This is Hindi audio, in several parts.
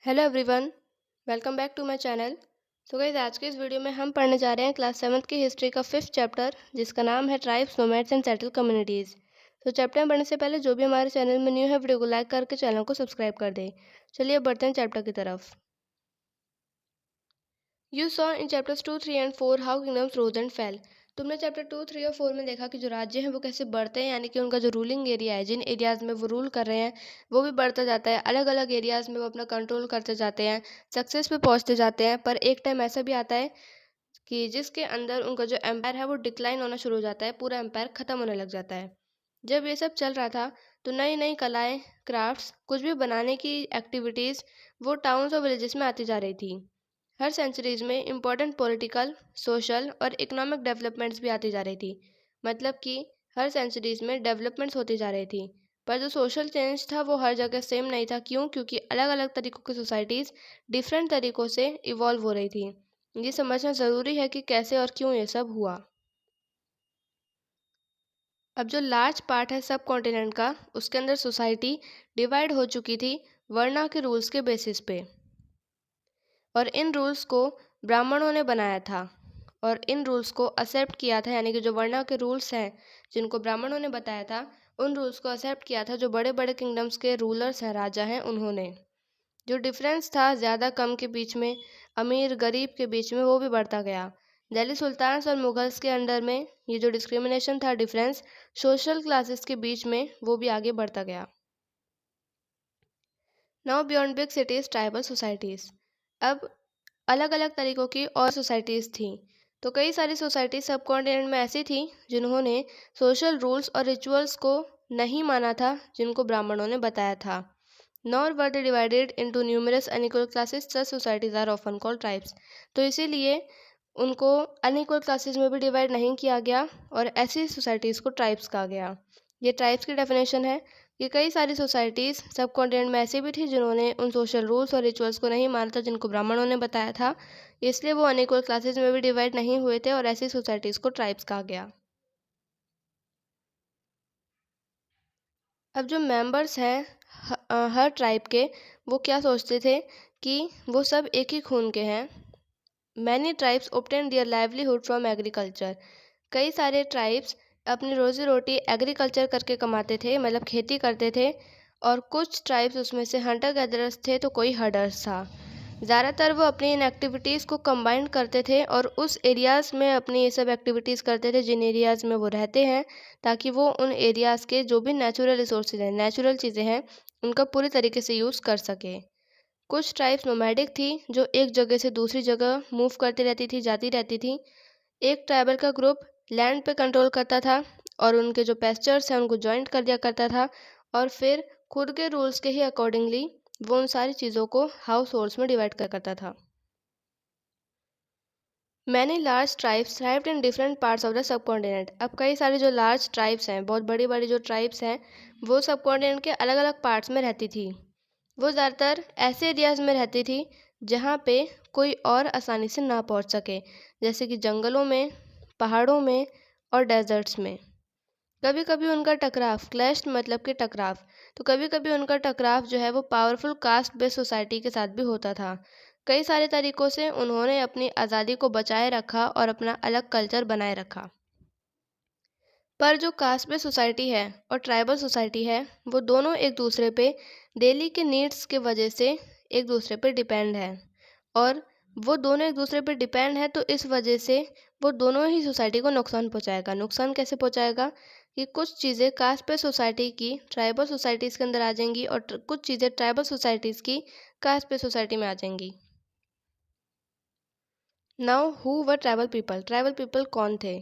Hello everyone, welcome back to my channel. So guys, आज के इस वीडियो में हम पढ़ने जा रहे हैं क्लास 7th की हिस्ट्री का 5th चैप्टर, जिसका नाम है tribes, nomads and settle communities. तो चैप्टर में पढ़ने से पहले जो भी हमारे चैनल में न्यू है, वीडियो को लाइक करके चैनल को सब्सक्राइब कर दे। चलिए अब बढ़ते हैं चैप्टर की तरफ। You saw in chapters 2, 3 and 4 how kingdoms rose and fell. तुमने चैप्टर 2, 3 और 4 में देखा कि जो राज्य हैं वो कैसे बढ़ते हैं, यानी कि उनका जो रूलिंग एरिया है, जिन एरियाज़ में वो रूल कर रहे हैं वो भी बढ़ता जाता है। अलग अलग एरियाज़ में वो अपना कंट्रोल करते जाते हैं, सक्सेस पे पहुंचते जाते हैं। पर एक टाइम ऐसा भी आता है कि जिसके अंदर उनका जो एम्पायर है वो डिक्लाइन होना शुरू हो जाता है, पूरा एम्पायर ख़त्म होने लग जाता है। जब ये सब चल रहा था तो नई नई कलाएँ, क्राफ्ट्स, कुछ भी बनाने की एक्टिविटीज़ वो टाउन्स और विलेजेस में आती जा रही थी। हर सेंचुरीज़ में इम्पोर्टेंट पॉलिटिकल, सोशल और इकोनॉमिक डेवलपमेंट्स भी आती जा रही थी। मतलब कि हर सेंचुरीज़ में डेवलपमेंट्स होती जा रही थी। पर जो सोशल चेंज था वो हर जगह सेम नहीं था। क्यों? क्योंकि अलग अलग तरीक़ों की सोसाइटीज़ डिफरेंट तरीक़ों से इवॉल्व हो रही थी। ये समझना ज़रूरी है कि कैसे और क्यों ये सब हुआ। अब जो लार्ज पार्ट है सब कॉन्टिनेंट का, उसके अंदर सोसाइटी डिवाइड हो चुकी थी वर्णा के रूल्स के बेसिस पे। और इन रूल्स को ब्राह्मणों ने बनाया था और इन रूल्स को एक्सेप्ट किया था, यानी कि जो वर्णा के रूल्स हैं जिनको ब्राह्मणों ने बताया था, उन रूल्स को एक्सेप्ट किया था जो बड़े बड़े किंगडम्स के रूलर्स हैं, राजा हैं, उन्होंने। जो डिफरेंस था ज़्यादा कम के बीच में, अमीर गरीब के बीच में, वो भी बढ़ता गया। दिल्ली सुल्तान्स और मुगल्स के अंडर में ये जो डिस्क्रिमिनेशन था, डिफरेंस सोशल क्लासेस के बीच में, वो भी आगे बढ़ता गया। Now beyond big cities, tribal societies. अब अलग अलग तरीक़ों की और सोसाइटीज़ थी। तो कई सारी सोसाइटी सब कॉन्टिनेंट में ऐसी थी जिन्होंने सोशल रूल्स और रिचुअल्स को नहीं माना था, जिनको ब्राह्मणों ने बताया था। Nor were they divided into numerous unequal classes, such societies are often called tribes. तो इसीलिए उनको अनइक्वल क्लासेस में भी डिवाइड नहीं किया गया और ऐसी सोसाइटीज़ को ट्राइब्स कहा गया। ये ट्राइब्स की डेफिनेशन है कि कई सारी सोसाइटीज़ सब कॉन्टिनेंट में ऐसी भी थी जिन्होंने उन सोशल रूल्स और रिचुअल्स को नहीं माना था, जिनको ब्राह्मणों ने बताया था। इसलिए वो अनइक्वल क्लासेस में भी डिवाइड नहीं हुए थे और ऐसी सोसाइटीज़ को ट्राइब्स कहा गया। अब जो मेंबर्स हैं हर ट्राइब के, वो क्या सोचते थे कि वो सब एक ही खून के हैं। Many tribes obtained their livelihood from agriculture. कई सारे ट्राइब्स अपनी रोज़ी रोटी एग्रीकल्चर करके कमाते थे, मतलब खेती करते थे। और कुछ ट्राइब्स उसमें से हंटर गैदरर्स थे, तो कोई हर्डर्स था। ज़्यादातर वो अपनी इन एक्टिविटीज़ को कंबाइन करते थे और उस एरियाज़ में अपनी ये सब एक्टिविटीज़ करते थे जिन एरियाज़ में वो रहते हैं, ताकि वो उन एरियाज़ के जो भी नेचुरल रिसोर्सेज हैं, नेचुरल चीज़ें हैं, उनका पूरी तरीके से यूज़ कर सके। कुछ ट्राइब्स नोमैडिक थी, जो एक जगह से दूसरी जगह मूव करती रहती थी, जाती रहती थी। एक ट्राइबल का ग्रुप लैंड पे कंट्रोल करता था और उनके जो पेस्चर्स हैं उनको जॉइंट कर दिया करता था, और फिर खुद के रूल्स के ही अकॉर्डिंगली वो उन सारी चीज़ों को हाउस होल्ड्स में डिवाइड कर करता था। Many large tribes thrived in different parts of the subcontinent. अब कई सारी जो लार्ज ट्राइब्स हैं, बहुत बड़ी बड़ी जो ट्राइब्स हैं, वो सब कॉन्टिनेंट के अलग अलग पार्ट्स में रहती थी। वो ज़्यादातर ऐसे एरियाज़ में रहती थी जहाँ पे कोई और आसानी से ना पहुँच सके, जैसे कि जंगलों में, पहाड़ों में और डेजर्ट्स में। कभी कभी उनका टकराव, क्लैश मतलब कि टकराव, तो कभी कभी उनका टकराव जो है वो पावरफुल कास्ट बेस्ड सोसाइटी के साथ भी होता था। कई सारे तरीक़ों से उन्होंने अपनी आज़ादी को बचाए रखा और अपना अलग कल्चर बनाए रखा। पर जो कास्ट बेस्ड सोसाइटी है और ट्राइबल सोसाइटी है, वो दोनों एक दूसरे पे डेली के नीड्स के वजह से एक दूसरे पे डिपेंड है। और वो दोनों एक दूसरे पे डिपेंड है, तो इस वजह से वो दोनों ही सोसाइटी को नुकसान पहुंचाएगा। नुकसान कैसे पहुंचाएगा कि कुछ चीज़ें कास्ट बेस्ड सोसाइटी की ट्राइबल सोसाइटीज़ के अंदर आ जाएंगी और कुछ चीज़ें ट्राइबल सोसाइटीज़ की कास्ट बेस्ड सोसाइटी में आ जाएंगी। Now who were tribal people. Tribal people कौन थे?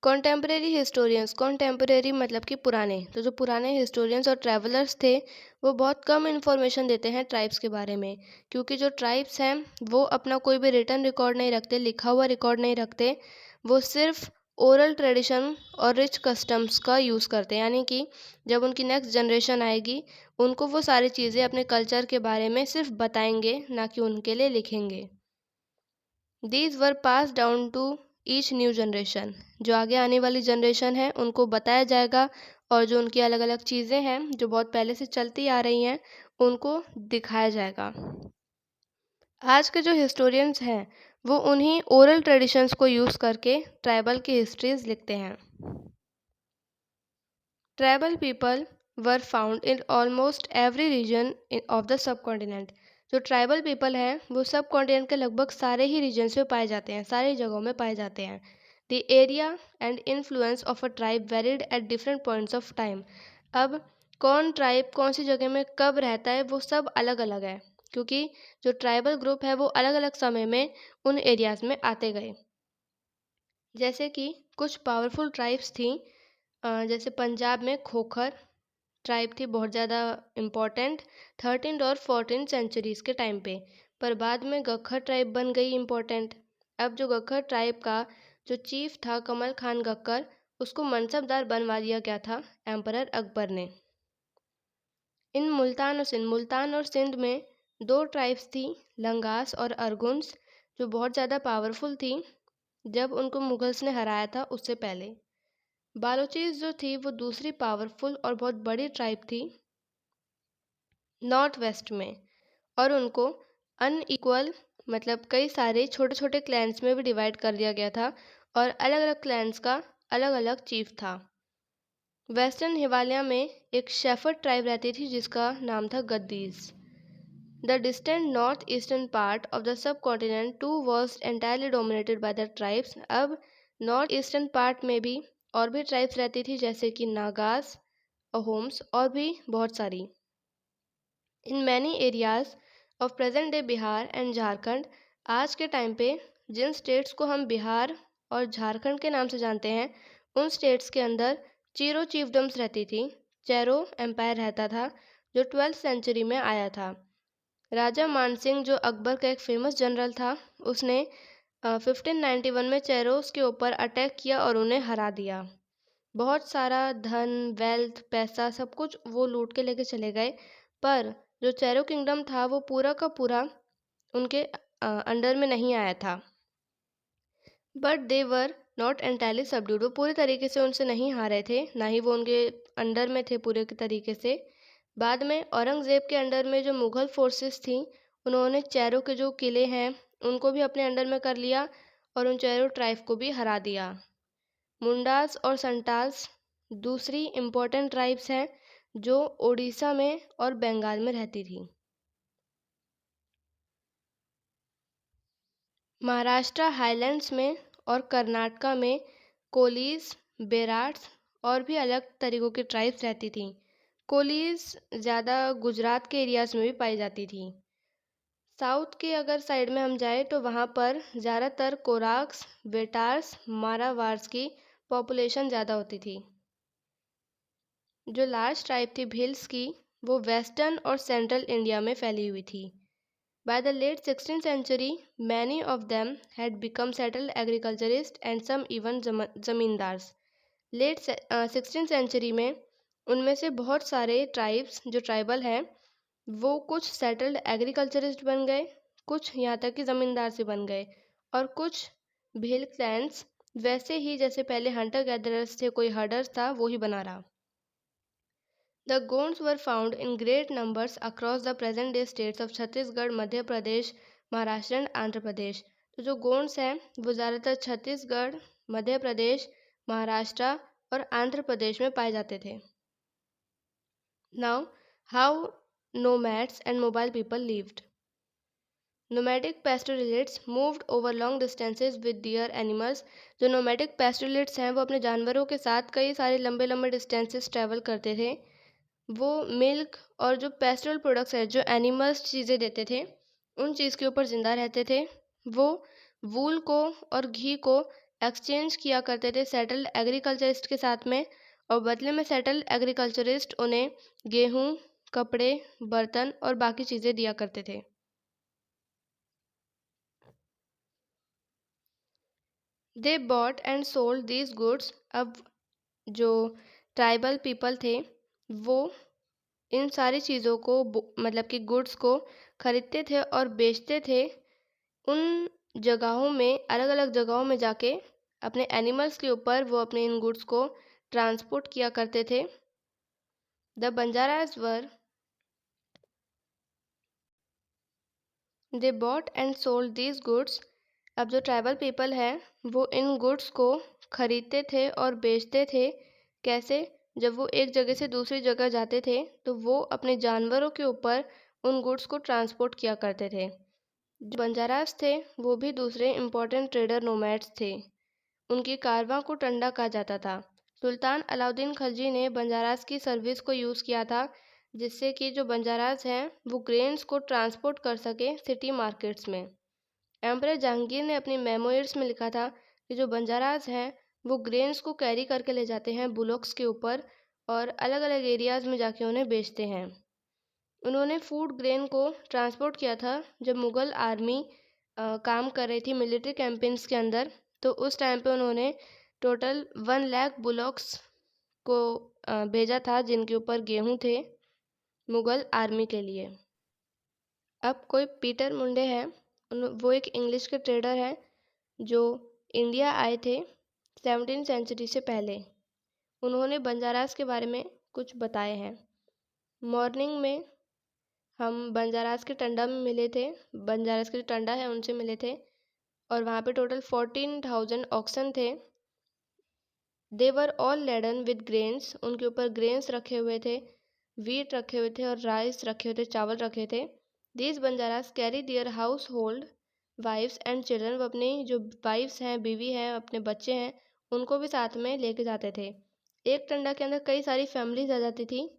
कॉन्टेम्परेरी हिस्टोरियंस, कॉन्टेम्परेरी मतलब कि पुराने, तो जो पुराने हिस्टोरियंस और ट्रैवलर्स थे वो बहुत कम इन्फॉर्मेशन देते हैं ट्राइब्स के बारे में, क्योंकि जो ट्राइब्स हैं वो अपना कोई भी रिटर्न रिकॉर्ड नहीं रखते, लिखा हुआ रिकॉर्ड नहीं रखते। वो सिर्फ ओरल ट्रेडिशन और रिच कस्टम्स का यूज़ करते हैं, यानी कि जब उनकी नेक्स्ट जनरेशन आएगी उनको वो सारी चीज़ें अपने कल्चर के बारे में सिर्फ बताएंगे, ना कि उनके लिए लिखेंगे। These were passed down to each new generation. जो आगे आने वाली जनरेशन है उनको बताया जाएगा, और जो उनकी अलग अलग चीज़ें हैं जो बहुत पहले से चलती आ रही हैं उनको दिखाया जाएगा। आज के जो हिस्टोरियंस हैं वो उन्हीं ओरल ट्रेडिशंस को यूज़ करके ट्राइबल की हिस्ट्रीज लिखते हैं। Tribal people were found in almost every region of the subcontinent. जो ट्राइबल पीपल हैं वो सब कॉन्टिनेंट के लगभग सारे ही रीजन्स में पाए जाते हैं, सारी जगहों में पाए जाते हैं। The area and influence of a tribe varied at different points of time. अब कौन ट्राइब कौन सी जगह में कब रहता है वो सब अलग अलग है, क्योंकि जो ट्राइबल ग्रुप है वो अलग अलग समय में उन एरियाज़ में आते गए। जैसे कि कुछ पावरफुल ट्राइब्स थी, जैसे पंजाब में खोखर ट्राइब थी, बहुत ज़्यादा इम्पोर्टेंट 13th और 14th सेंचुरीज़ के टाइम पे। पर बाद में गखर ट्राइब बन गई इम्पोर्टेंट। अब जो गखर ट्राइब का जो चीफ था कमल खान गक्कर, उसको मनसबदार बनवा दिया गया था एम्परर अकबर ने। इन मुल्तान और सिंध में दो ट्राइब्स थी, लंगास और अरगुन्स, जो बहुत ज़्यादा पावरफुल थी जब उनको मुगल्स ने हराया था उससे पहले। बालोचीज जो थी वो दूसरी पावरफुल और बहुत बड़ी ट्राइब थी नॉर्थ वेस्ट में, और उनको अनइक्वल मतलब कई सारे छोटे छोटे क्लैंस में भी डिवाइड कर दिया गया था और अलग अलग क्लैंस का अलग अलग चीफ था। वेस्टर्न हिमालय में एक शेफर्ड ट्राइब रहती थी जिसका नाम था Gaddis. The distant north eastern part of the subcontinent too was entirely dominated by the tribes. अब नॉर्थ ईस्टर्न पार्ट में भी और भी ट्राइब्स रहती थी, जैसे कि नागास, अहोम्स और भी बहुत सारी। In many areas of present day Bihar and Jharkhand, आज के टाइम पे जिन स्टेट्स को हम बिहार और झारखंड के नाम से जानते हैं उन स्टेट्स के अंदर चीरो चीफडम्स रहती थी। चेरो एम्पायर रहता था जो 12th सेंचुरी में आया था। राजा मानसिंह जो अकबर का एक फेमस जनरल था, उसने 1591 में चेरोस के ऊपर अटैक किया और उन्हें हरा दिया। बहुत सारा धन, वेल्थ, पैसा सब कुछ वो लूट के लेके चले गए, पर जो चेरो किंगडम था वो पूरा का पूरा उनके अंडर में नहीं आया था। But they were not entirely subdued, वो पूरे तरीके से उनसे नहीं हारे थे, ना ही वो उनके अंडर में थे पूरे के तरीके से। बाद में औरंगज़ेब के अंडर में जो मुग़ल फोर्सेस थी उन्होंने चेरो के जो किले हैं उनको भी अपने अंडर में कर लिया और उन चेरो ट्राइब को भी हरा दिया। मुंडास और संटाल्स दूसरी इम्पोर्टेंट ट्राइब्स हैं जो उड़ीसा में और बंगाल में रहती थी। महाराष्ट्र हाईलैंड्स में और कर्नाटका में कोलीज, बेराट्स और भी अलग तरीक़ों की ट्राइब्स रहती थीं। कोलीज ज़्यादा गुजरात के एरियाज़ में भी पाई जाती थी। साउथ के अगर साइड में हम जाए तो वहाँ पर ज़्यादातर कोराक्स, वेटार्स, मारावार्स की पॉपुलेशन ज़्यादा होती थी। जो लार्ज ट्राइब थी भील्स की, वो वेस्टर्न और सेंट्रल इंडिया में फैली हुई थी। By the late 16th century, many of them had become settled agriculturists and some even zamindars. Late 16th century में उनमें से बहुत सारे ट्राइब्स जो ट्राइबल हैं वो कुछ सेटल्ड एग्रीकल्चरिस्ट बन गए, कुछ यहाँ तक कि ज़मींदार से बन गए, और कुछ भील क्लैंस वैसे ही जैसे पहले हंटर गैदरर्स थे, कोई हर्डर्स था, वो ही बना रहा। The Gonds were found in great numbers across the present-day states of Chhattisgarh, Madhya Pradesh, Maharashtra and Andhra Pradesh. तो जो गोंड्स हैं वो ज़्यादातर छत्तीसगढ़, मध्य प्रदेश, महाराष्ट्र और आंध्र प्रदेश में पाए जाते थे। Now, how nomads and mobile people lived. Nomadic pastoralists moved over long distances with their animals। जो nomadic pastoralists हैं वो अपने जानवरों के साथ कई सारे लंबे लंबे डिस्टेंसेस ट्रैवल करते थे। वो मिल्क और जो पेस्टरल प्रोडक्ट्स हैं, जो एनिमल्स चीज़ें देते थे, उन चीज़ के ऊपर ज़िंदा रहते थे। वो वूल को और घी को एक्सचेंज किया करते थे सेटल्ड एग्रीकल्चरिस्ट के साथ में, और बदले में सेटल्ड एग्रीकल्चरिस्ट उन्हें गेहूँ, कपड़े, बर्तन और बाकी चीज़ें दिया करते थे। दे bought and sold these goods. अब जो ट्राइबल पीपल थे वो इन सारी चीज़ों को मतलब कि गुड्स को खरीदते थे और बेचते थे उन जगहों में, अलग अलग जगहों में जाके अपने एनिमल्स के ऊपर वो अपने इन गुड्स को ट्रांसपोर्ट किया करते थे। The Banjaras were they bought and sold these goods. अब जो ट्राइबल पीपल है वो इन गुड्स को खरीदते थे और बेचते थे। कैसे? जब वो एक जगह से दूसरी जगह जाते थे तो वो अपने जानवरों के ऊपर उन गुड्स को ट्रांसपोर्ट किया करते थे। जो बंजारास थे वो भी दूसरे इम्पोर्टेंट ट्रेडर नोमैड्स थे। उनकी कारवां को टंडा कहा जाता था। सुल्तान अलाउद्दीन खिलजी ने बंजारास की सर्विस को यूज़ किया था, जिससे कि जो बंजारास हैं वो ग्रेन्स को ट्रांसपोर्ट कर सके सिटी मार्केट्स में। एम्परर जहांगीर ने अपनी मेमोइर्स में लिखा था कि जो बंजारास हैं वो ग्रेन्स को कैरी करके ले जाते हैं बुलॉक्स के ऊपर और अलग अलग एरियाज़ में जाके उन्हें बेचते हैं। उन्होंने फूड ग्रेन को ट्रांसपोर्ट किया था जब मुग़ल आर्मी काम कर रही थी मिलिट्री कैंपेन्स के अंदर। तो उस टाइम पे उन्होंने टोटल 1 लाख बुलॉक्स को भेजा था जिनके ऊपर गेहूं थे मुग़ल आर्मी के लिए। अब कोई पीटर मुंडे है, वो एक इंग्लिश के ट्रेडर हैं जो इंडिया आए थे 17वीं सेंचुरी से पहले। उन्होंने बंजारास के बारे में कुछ बताए हैं। मॉर्निंग में हम बंजारास के टंडा में मिले थे, बंजारास के जो टंडा है उनसे मिले थे और वहाँ पे टोटल 14,000 ऑक्सन थे। They were all laden with grains, उनके ऊपर ग्रेन्स रखे हुए थे, वीट रखे हुए थे और राइस रखे हुए थे, चावल रखे थे। These Banjaras carry their household wives and children, वो अपनी जो वाइफ्स हैं, बीवी हैं, अपने बच्चे हैं, उनको भी साथ में लेके जाते थे। एक टंडा के अंदर कई सारी फैमिलीज आ जाती थी।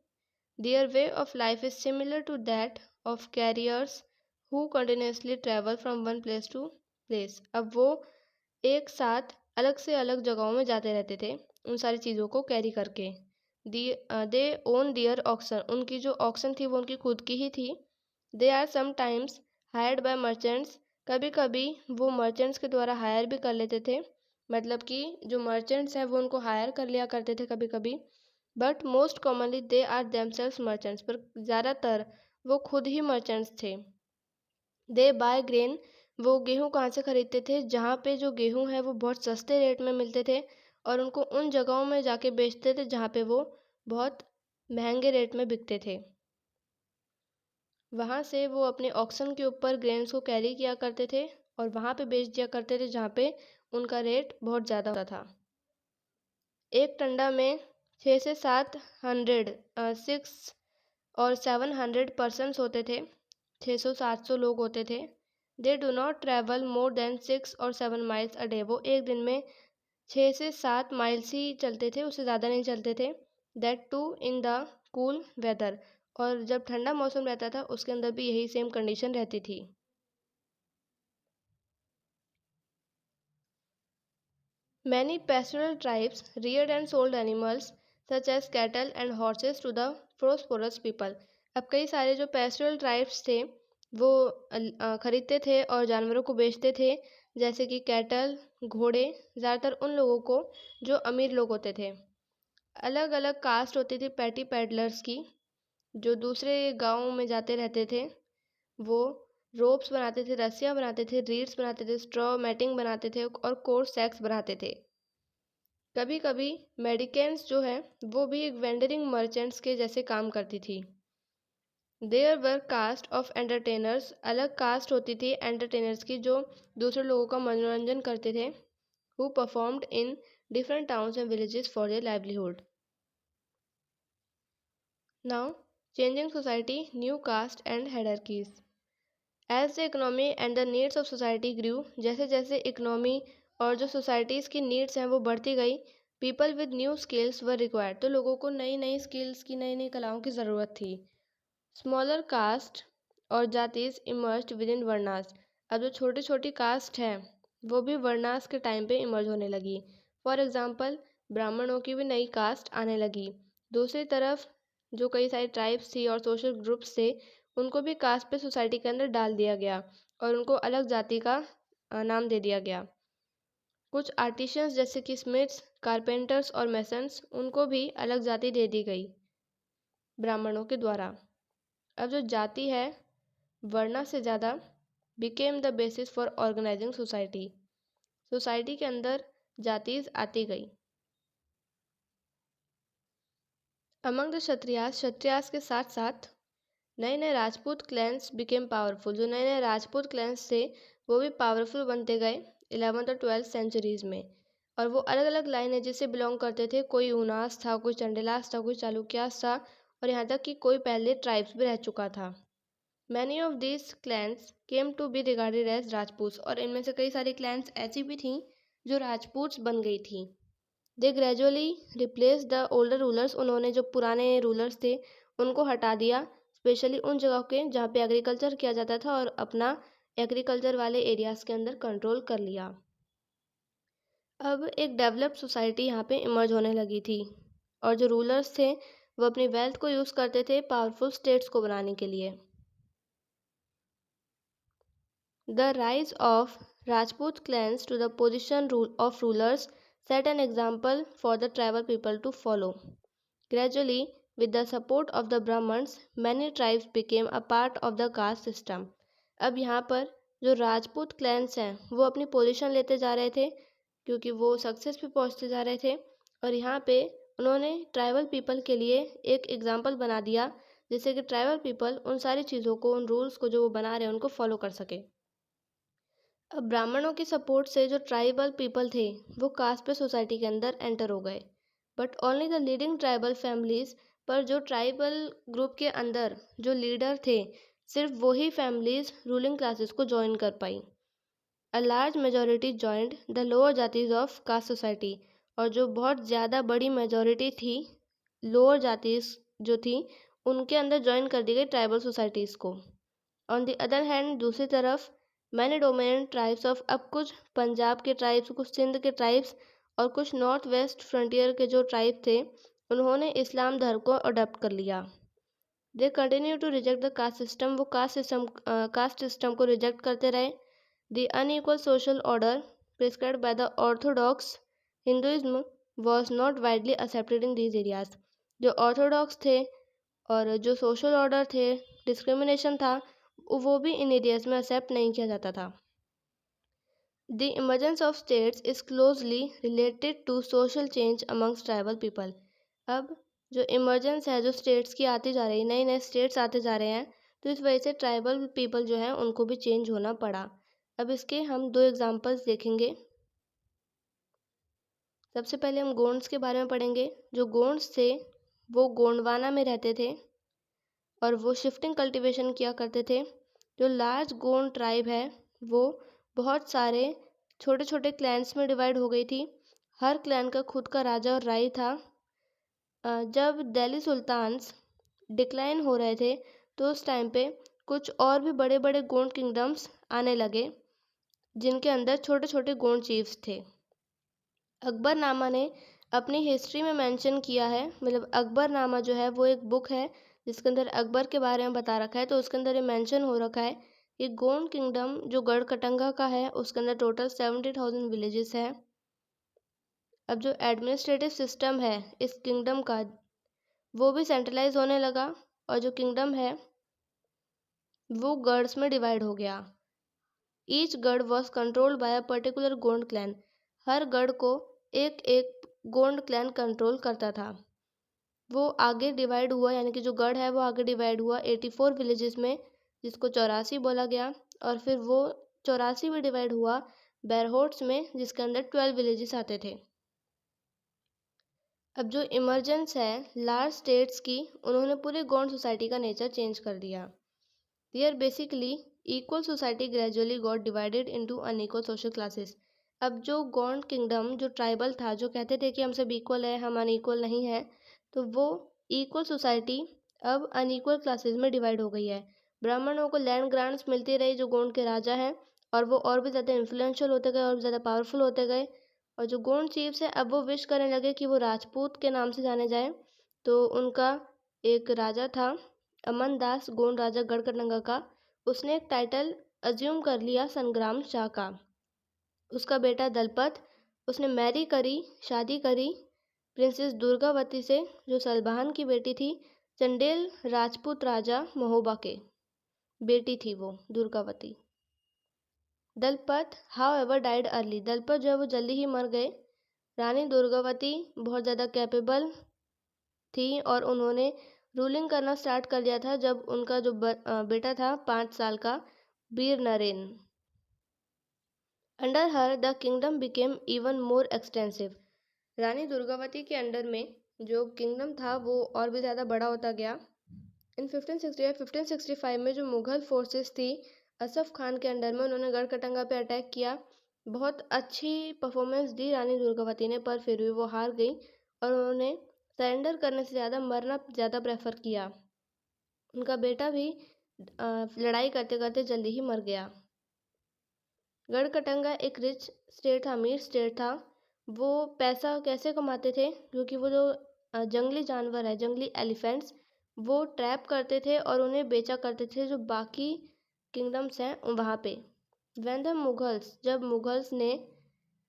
Their way of life is similar to that of carriers who continuously travel from one place to place। अब वो एक साथ अलग से अलग जगहों में जाते रहते थे उन सारी चीज़ों को कैरी करके। दे ओन दियर ऑक्सन, उनकी जो ऑक्सन थी वो उनकी खुद की ही थी। They are sometimes hired by merchants, कभी कभी वो मर्चेंट्स के द्वारा हायर भी कर लेते थे, मतलब कि जो मर्चेंट्स हैं वो उनको हायर कर लिया करते थे कभी कभी। But most commonly they are themselves merchants, पर ज़्यादातर वो खुद ही मर्चेंट्स थे। दे बाय ग्रेन, वो गेहूँ कहाँ से खरीदते थे? जहाँ पे जो गेहूँ है वो बहुत सस्ते रेट में मिलते थे और उनको उन जगहों में जाके बेचते थे जहाँ पे वो बहुत महंगे रेट में बिकते थे। वहाँ से वो अपने ऑक्शन के ऊपर ग्रेन्स को कैरी किया करते थे और वहाँ पे बेच दिया करते थे जहाँ पे उनका रेट बहुत ज़्यादा होता था। एक टंडा में 6 से 700 6 और 700 पर्सन्स होते थे, 600-700 लोग होते थे। They do not travel more than 6 और 7 माइल्स अ डे, वो एक दिन में 6 से 7 माइल्स ही चलते थे, उससे ज़्यादा नहीं चलते थे। That too in the cool weather, और जब ठंडा मौसम रहता था उसके अंदर भी यही सेम कंडीशन रहती थी। Many pastoral tribes reared and sold animals such as cattle and horses to the prosperous people। अब कई सारे जो पेस्टोरल ट्राइब्स थे वो खरीदते थे और जानवरों को बेचते थे, जैसे कि कैटल, घोड़े, ज़्यादातर उन लोगों को जो अमीर लोग होते थे। अलग अलग कास्ट होती थी पैटी पैडलर्स की, जो दूसरे गाँव में जाते रहते थे। वो रोप्स बनाते थे, रस्सियाँ बनाते थे, रीड्स बनाते थे, स्ट्रॉ मैटिंग बनाते थे और कोर्स सैक्स बनाते थे। कभी कभी मेडिकेंस जो है वो भी एक वेंडरिंग मर्चेंट्स के जैसे काम करती थी। There were caste of entertainers, अलग कास्ट होती थी एंटरटेनर्स की जो दूसरे लोगों का मनोरंजन करते थे। Who performed in different towns and villages for their livelihood. Now changing society, new caste and hierarchies. As the economy and the needs of society grew, जैसे जैसे इकोनॉमी और जो सोसाइटीज़ की नीड्स हैं वो बढ़ती गई, people with new skills were required, तो लोगों को नई नई स्किल्स की, नई नई कलाओं की ज़रूरत थी। स्मॉलर कास्ट और जातीज इमर्ज्ड विद इन वर्नास, अब जो छोटी छोटी कास्ट हैं वो भी वर्नास के टाइम पे इमर्ज होने लगी। फॉर एग्ज़ाम्पल ब्राह्मणों की भी नई कास्ट आने लगी। दूसरी तरफ जो कई सारी ट्राइब्स थी और सोशल ग्रुप्स थे उनको भी कास्ट पे सोसाइटी के अंदर डाल दिया गया और उनको अलग जाति का नाम दे दिया गया। कुछ आर्टिशियंस जैसे कि स्मिथ्स, कारपेंटर्स और मैसन्स, उनको भी अलग जाति दे दी गई ब्राह्मणों के द्वारा। अब जो जाति है वर्णा से ज़्यादा became the basis for organising society, society के अंदर जातीज आती गई। अमंग द क्षत्रियास, क्षत्रियास के साथ साथ नए नए राजपूत क्लैंस बिकेम पावरफुल। जो नए नए राजपूत क्लैंस थे वो भी पावरफुल बनते गए 11th और 12th सेंचुरीज में। और वो अलग अलग लाइनेज से बिलोंग करते थे। कोई ऊनास था, कोई चंडेलास था, कोई चालुक्यास था, और यहाँ तक कि कोई पहले ट्राइब्स भी रह चुका था। Many of this clans came to be regarded as Rajput. और इनमें से कई सारी क्लैंस ऐसी भी थीं जो राजपूत बन गई थी। They gradually replace the older rulers. उन्होंने जो पुराने रूलर्स थे उनको हटा दिया, स्पेशली उन जगहों के जहाँ पे एग्रीकल्चर किया जाता था, और अपना एग्रीकल्चर वाले एरियाज़ के अंदर कंट्रोल कर लिया। अब एक डेवलप्ड सोसाइटी यहाँ पे इमर्ज होने लगी थी, और जो रूलर्स थे वो अपनी वेल्थ को यूज़ करते थे पावरफुल स्टेट्स को बनाने के लिए। The rise of Rajput clans to the position of rulers set an example for the tribal people to follow. Gradually, with the support of the Brahmins, many tribes became a part of the caste system. अब यहाँ पर जो राजपूत क्लैंस हैं वो अपनी पोजीशन लेते जा रहे थे, क्योंकि वो सक्सेस पे पहुँचते जा रहे थे, और यहाँ पे उन्होंने ट्राइबल पीपल के लिए एक एग्जाम्पल बना दिया, जिससे कि ट्राइबल पीपल उन सारी चीज़ों को, उन रूल्स को जो वो बना रहे हैं उनको फॉलो कर सके। अब ब्राह्मणों की सपोर्ट से जो ट्राइबल पीपल थे वो कास्ट पे सोसाइटी के अंदर एंटर हो गए, but only the leading tribal families. पर जो ट्राइबल ग्रुप के अंदर जो लीडर थे सिर्फ वही फैमिलीज रूलिंग क्लासेस को ज्वाइन कर पाई। A large majority joined the lower jatis of caste society. और जो बहुत ज़्यादा बड़ी मेजोरिटी थी लोअर जातीज जो थी उनके अंदर ज्वाइन कर दी गई ट्राइबल सोसाइटीज़ को। ऑन द अदर हैंड दूसरी तरफ मैनी डोमिनेंट ट्राइब्स ऑफ, अब कुछ पंजाब के ट्राइब्स, कुछ सिंध के ट्राइब्स और कुछ नॉर्थ वेस्ट फ्रंटियर के जो ट्राइब थे उन्होंने इस्लाम धर्म को अडॉप्ट कर लिया। They continue to reject the caste system. वो कास्ट सिस्टम को रिजेक्ट करते रहे। The unequal social order prescribed by the orthodox Hinduism was not widely accepted in these areas. जो ऑर्थोडॉक्स थे और जो सोशल ऑर्डर थे, डिस्क्रिमिनेशन था, वो भी इन एरियाज में एक्सेप्ट नहीं किया जाता था। The emergence of states is closely related to social change amongst tribal people. अब जो इमर्जेंस है, जो स्टेट्स की आती जा रही है, नए नए स्टेट्स आते जा रहे हैं, तो इस वजह से ट्राइबल पीपल जो हैं उनको भी चेंज होना पड़ा। अब इसके हम दो एग्जांपल्स देखेंगे। सबसे पहले हम गोंड्स के बारे में पढ़ेंगे। जो गोंड्स थे वो गोंडवाना में रहते थे और वो शिफ्टिंग कल्टीवेशन किया करते थे। जो लार्ज गोंड ट्राइब है वो बहुत सारे छोटे छोटे क्लैंस में डिवाइड हो गई थी। हर क्लैन का खुद का राजा और राई था। जब दिल्ली सुल्तान्स डिक्लाइन हो रहे थे तो उस टाइम पे कुछ और भी बड़े बड़े गोंड किंगडम्स आने लगे, जिनके अंदर छोटे छोटे गोंड चीफ्स थे। अकबरनामा ने अपनी हिस्ट्री में मेंशन किया है, मतलब अकबरनामा जो है वो एक बुक है जिसके अंदर अकबर के बारे में बता रखा है। तो उसके अंदर ये मेंशन हो रखा है कि गोंड किंगडम जो गढ़कटंगा का है उसके अंदर टोटल 70,000 विलेजेस हैं। अब जो एडमिनिस्ट्रेटिव सिस्टम है इस किंगडम का वो भी सेंट्रलाइज होने लगा, और जो किंगडम है वो गढ़s में डिवाइड हो गया। Each garh was controlled by a particular Gond clan. हर गढ़ को एक एक गोंड क्लैन कंट्रोल करता था। वो आगे डिवाइड हुआ, यानी कि जो गढ़ है वो आगे डिवाइड हुआ 84 विलेजेस में, जिसको 84 बोला गया। और फिर वो 84 भी डिवाइड हुआ बैरहोट्स में, जिसके अंदर 12 विलेजेस आते थे। अब जो इमर्जेंस है लार्ज स्टेट्स की, उन्होंने पूरे गोंड सोसाइटी का नेचर चेंज कर दिया। Here basically equal society gradually got divided into unequal social classes. अब जो गोंड किंगडम जो ट्राइबल था, जो कहते थे कि हम सब इक्वल है, हम अनइक्वल नहीं है, तो वो इक्वल सोसाइटी अब अनइक्वल क्लासेस में डिवाइड हो गई है। ब्राह्मणों को लैंड ग्रांट्स मिलती रही जो गोंड के राजा हैं, और वो और भी ज़्यादा इन्फ्लुएंशियल होते गए और भी ज़्यादा पावरफुल होते गए। और जो गोंड चीफ्स हैं अब वो विश करने लगे कि वो राजपूत के नाम से जाने जाए। तो उनका एक राजा था अमन दास, गोंड राजा गढ़कटंगा का। उसने एक टाइटल अज्यूम कर लिया संग्राम शाह का। उसका बेटा दलपत, उसने मैरी करी, शादी करी प्रिंसेस दुर्गावती से, जो सलबहान की बेटी थी, चंडेल राजपूत राजा महोबा के बेटी थी वो Durgavati. Dalpat how ever died early. Dalpat जो है वो जल्दी ही मर गए। रानी दुर्गावती बहुत ज़्यादा कैपेबल थी और उन्होंने रूलिंग करना स्टार्ट कर दिया था जब उनका जो बेटा था 5 साल का Vir Naren. Under her the kingdom became even more extensive. Rani Durgavati के अंडर में जो किंगडम था वो और भी ज़्यादा बड़ा होता गया। इन 1565 में जो मुग़ल फोर्सेस थी असफ खान के अंडर में, उन्होंने गढ़कटंगा पे अटैक किया। बहुत अच्छी परफॉर्मेंस दी रानी दुर्गावती ने, पर फिर भी वो हार गई और उन्होंने सरेंडर करने से ज़्यादा मरना ज़्यादा प्रेफर किया। उनका बेटा भी लड़ाई करते करते जल्दी ही मर गया। गढ़कटंगा एक रिच स्टेट था, अमीर स्टेट था। वो पैसा कैसे कमाते थे, क्योंकि वो जो जंगली जानवर है, जंगली एलिफेंट्स, वो ट्रैप करते थे और उन्हें बेचा करते थे जो बाकी किंगडम्स हैं वहाँ पे। व्हेन द मुगल्स, जब मुगल्स ने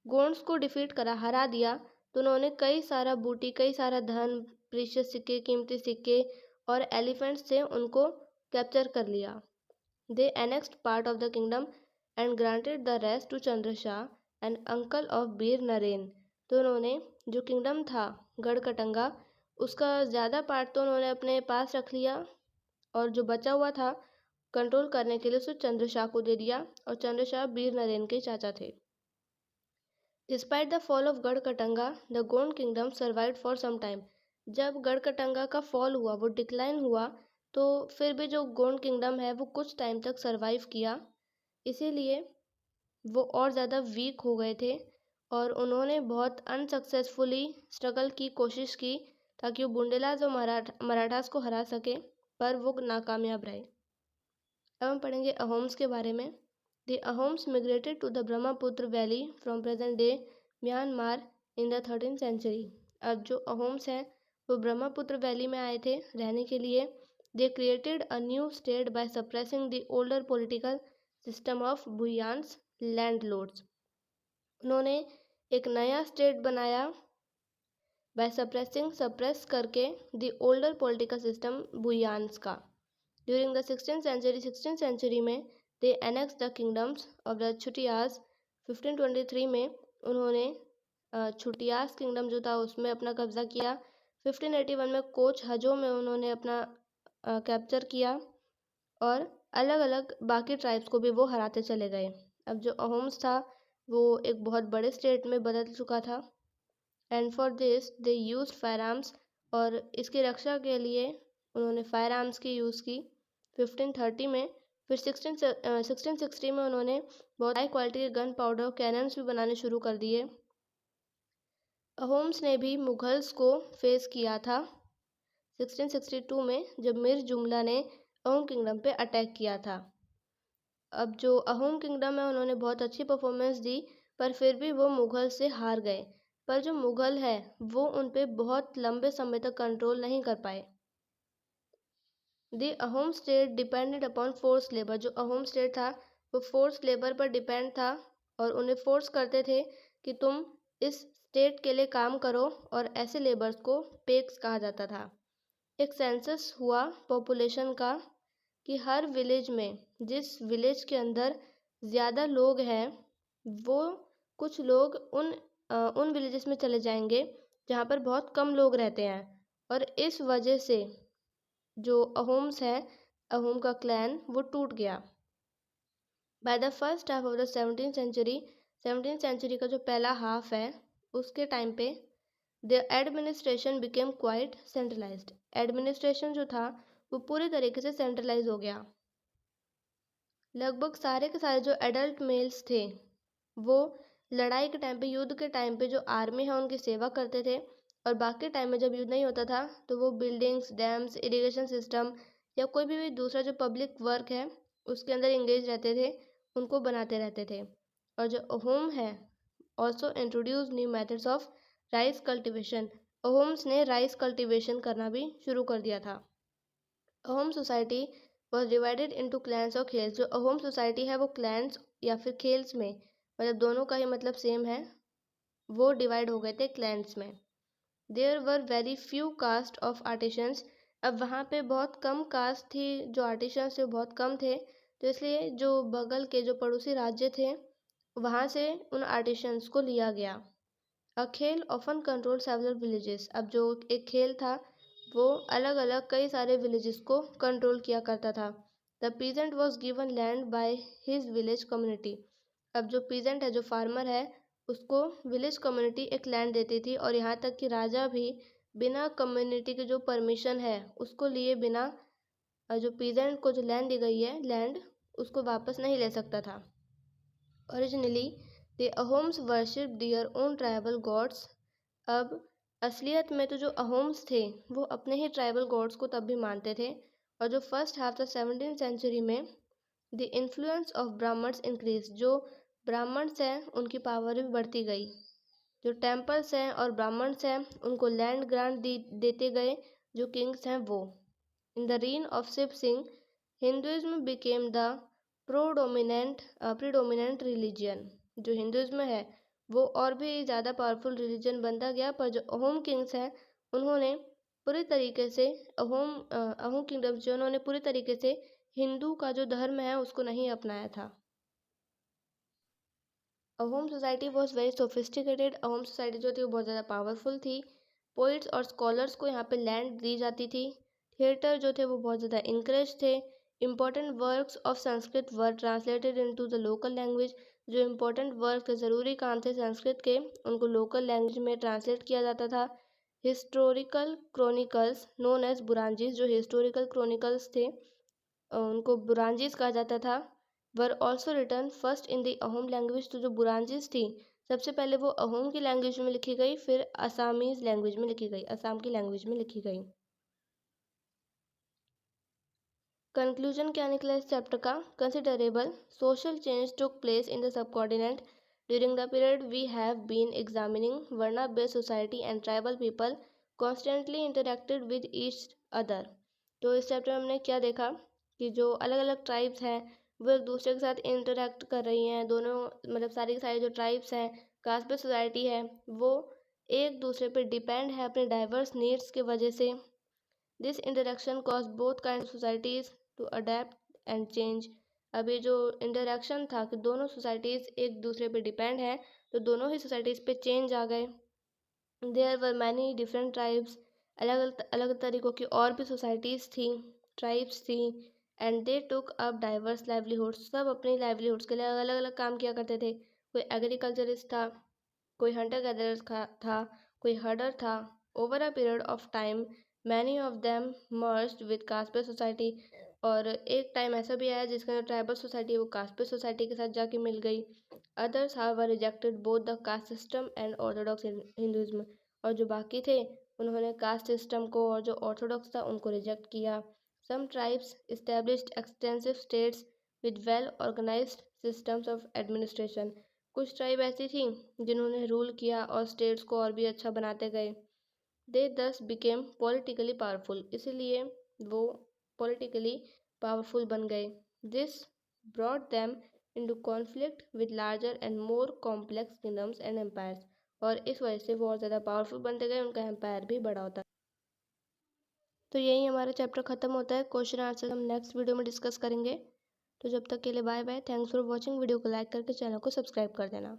गोंड्स को डिफीट करा, हरा दिया, तो उन्होंने कई सारा बूटी, कई सारा धन, प्रीशियस सिक्के, कीमती सिक्के और एलिफेंट्स से उनको कैप्चर कर लिया। They annexed part of the kingdom and granted the rest to Chandrashah and uncle of Vir Naren. तो उन्होंने जो किंगडम था गढ़कटंगा, उसका ज़्यादा पार्ट तो उन्होंने अपने पास रख लिया और जो बचा हुआ था कंट्रोल करने के लिए उसे चंद्रशाह को दे दिया, और चंद्रशाह वीर नरेन के चाचा थे। Despite the fall of Garha Katanga the Gond kingdom survived for some time. जब गढ़कटंगा का फॉल हुआ, वो डिक्लाइन हुआ, तो फिर भी जो गोंड किंगडम है वो कुछ टाइम तक सर्वाइव किया। इसीलिए वो और ज़्यादा वीक हो गए थे और उन्होंने बहुत अनसक्सेसफुली स्ट्रगल की कोशिश की ताकि वो बुंडेलास और मराठास को हरा सके, पर वो नाकामयाब रहे। अब हम पढ़ेंगे अहोम्स के बारे में। The Ahoms migrated to the Brahmaputra valley from present day Myanmar in the 13th century. अब जो अहोम्स हैं वो ब्रह्मपुत्र वैली में आए थे रहने के लिए। They created a new state by suppressing the older political system of Bhuyans landlords. उन्होंने एक नया स्टेट बनाया बाय सप्रेस करके the older political system Bhuyans का। ड्यूरिंग द 16th सेंचुरी में they annex the kingdoms of the Chutiyas. 1523 में उन्होंने छुटियास किंगडम जो था उसमें अपना कब्जा किया। 1581 में कोच हजो में उन्होंने अपना कैप्चर किया और अलग अलग बाकी ट्राइब्स को भी वो हराते चले गए। अब जो अहोम्स था वो एक बहुत बड़े स्टेट में बदल चुका था। And for this they use fire arms, और इसकी रक्षा के लिए उन्होंने फायर आर्म्स की यूज़ की 1530 में। फिर 1660 में उन्होंने बहुत हाई क्वालिटी के गन पाउडर कैनन्स भी बनाने शुरू कर दिए। अहोम्स ने भी मुगल्स को फेस किया था 1662 में, जब मीर जुमला ने अहोम किंगडम पे अटैक किया था। अब जो अहोम किंगडम है उन्होंने बहुत अच्छी परफॉर्मेंस दी, पर फिर भी वो मुग़ल से हार गए। पर जो मुग़ल है वो उन पे बहुत लंबे समय तक कंट्रोल नहीं कर पाए। The Ahom state depended upon force labour. जो अहोम स्टेट था वो फोर्स लेबर पर डिपेंड था और उन्हें फोर्स करते थे कि तुम इस स्टेट के लिए काम करो, और ऐसे लेबर्स को पेक्स कहा जाता था। एक सेंसस हुआ पॉपुलेशन का कि हर विलेज में, जिस विलेज के अंदर ज़्यादा लोग हैं, वो कुछ लोग उन विलेजेस में चले जाएंगे जहाँ पर बहुत कम लोग रहते हैं, और इस वजह से जो अहोम्स है, अहोम का क्लैन वो टूट गया। By the first half of the 17th century का जो पहला हाफ है उसके टाइम पे the administration became quite centralised. Administration जो था वो पूरी तरीके से सेंट्रलाइज हो गया। लगभग सारे के सारे जो एडल्ट मेल्स थे वो लड़ाई के टाइम पे, युद्ध के टाइम पे जो आर्मी है उनकी सेवा करते थे, और बाकी टाइम में जब युद्ध नहीं होता था तो वो बिल्डिंग्स, डैम्स, इरिगेशन सिस्टम या कोई भी दूसरा जो पब्लिक वर्क है उसके अंदर इंगेज रहते थे, उनको बनाते रहते थे। और जो अहोम है also introduce new methods of rice cultivation. Ahoms ने राइस कल्टिवेशन करना भी शुरू कर दिया था। Ahom society was divided into clans और खेल्स। जो अहोम सोसाइटी है वो क्लैंस या फिर खेल्स में, मतलब दोनों का ही मतलब सेम है, वो डिवाइड हो गए थे क्लैंस में। There were very few caste of artisans. अब वहाँ पे बहुत कम कास्ट थी, जो आर्टिशंस थे बहुत कम थे, तो इसलिए जो बगल के जो पड़ोसी राज्य थे वहाँ से उन आर्टिशंस को लिया गया। अ खेल ऑफन कंट्रोल सेवरल विलेजेस। अब जो एक खेल था वो अलग अलग कई सारे विलेजेस को कंट्रोल किया करता था। The peasant was given land by his village community. अब जो पीजेंट है, जो फार्मर है, उसको विलेज कम्युनिटी एक लैंड देती थी, और यहाँ तक कि राजा भी बिना कम्युनिटी की जो परमिशन है उसको लिए बिना जो पीजेंट को जो लैंड दी गई है, लैंड उसको वापस नहीं ले सकता था। Originally the Ahoms worship their own tribal gods. अब असलियत में तो जो अहोम्स थे वो अपने ही ट्राइबल गॉड्स को तब भी मानते थे, और जो first half the 17th century में the influence of Brahmans increase. जो ब्राह्मण्स हैं उनकी पावर भी बढ़ती गई। जो टेम्पल्स हैं और ब्राह्मण्स हैं उनको लैंड ग्रांट देते गए, जो किंग्स हैं वो। In the reign of Shiva Singh Hinduism became the predominant religion. जो हिंदुइज्म है वो और भी ज़्यादा पावरफुल रिलीजन बनता गया, पर जो अहोम किंग्स हैं उन्होंने पूरी तरीके से अहोम किंगडम जो उन्होंने पूरी तरीके से हिंदू का जो धर्म है उसको नहीं अपनाया था। Ahom society was very sophisticated. Ahom society जो थी वो बहुत ज़्यादा पावरफुल थी। पोइट्स और स्कॉलर्स को यहाँ पे लैंड दी जाती थी। थिएटर जो थे वो बहुत ज़्यादा इनकरेज थे। Important works of Sanskrit were translated into the local language. जो इम्पोर्टेंट वर्क थे, ज़रूरी काम थे संस्कृत के, उनको लोकल लैंग्वेज में ट्रांसलेट किया जाता था। Historical chronicles known as Buranjis. जो हिस्टोरिकल क्रोनिकल्स थे उनको बुरांजीज कहा जाता था। Were also written first in the Ahom language. तो जो बुरांजीज थी सबसे पहले वो अहोम की लैंग्वेज में लिखी गई, फिर असामीज लैंग्वेज में लिखी गई, असम की लैंग्वेज में लिखी गई। कंक्लूजन क्या निकला इस चैप्टर का? Considerable social change took place in the subcontinent during the period we have been examining. Varna based society and tribal people constantly interacted with each other. तो इस चैप्टर में हमने क्या देखा कि जो अलग अलग ट्राइब्स हैं वो एक दूसरे के साथ इंटरेक्ट कर रही हैं। दोनों मतलब सारी की सारी जो ट्राइब्स हैं, कास्ट बेस्ड सोसाइटी है, वो एक दूसरे पे डिपेंड है अपने डाइवर्स नीड्स के वजह से। This interaction cause both kind societies to adapt and change. अभी जो इंटरेक्शन था कि दोनों सोसाइटीज़ एक दूसरे पे डिपेंड है, तो दोनों ही सोसाइटीज़ पे चेंज आ गए। There were many different tribes. अलग अलग तरीक़ों की और भी सोसाइटीज़ थी, ट्राइब्स थी। And they took up diverse livelihoods. सब अपनी लाइवलीहुड्स के लिए अलग अलग काम किया करते थे। कोई एग्रीकल्चरिस्ट था, कोई हंटर गैदरर था, कोई हर्डर था। Over a period of time many of them merged with caste based society. और एक टाइम ऐसा भी आया जिसका जो ट्राइबल सोसाइटी है वो कास्ट बेस्ड सोसाइटी के साथ जाके मिल गई। Others however rejected both the caste system and Orthodox Hinduism. और जो बाकी थे उन्होंने कास्ट सिस्टम को और जो ऑर्थोडॉक्स था उनको रिजेक्ट किया। Some tribes established extensive states with well organised systems of administration. कुछ ट्राइब ऐसी थी जिन्होंने रूल किया और स्टेट्स को और भी अच्छा बनाते गए। दे दस बिकेम पॉलिटिकली पावरफुल। इसीलिए वो पॉलिटिकली पावरफुल बन गए। This brought them into conflict with larger and more complex kingdoms and empires. और इस वजह से वो और ज़्यादा पावरफुल बनते गए, उनका एम्पायर भी बड़ा होता। तो यही हमारा चैप्टर ख़त्म होता है। क्वेश्चन आंसर हम नेक्स्ट वीडियो में डिस्कस करेंगे। तो जब तक के लिए bye bye. Thanks for watching. Video को लाइक करके चैनल को सब्सक्राइब कर देना।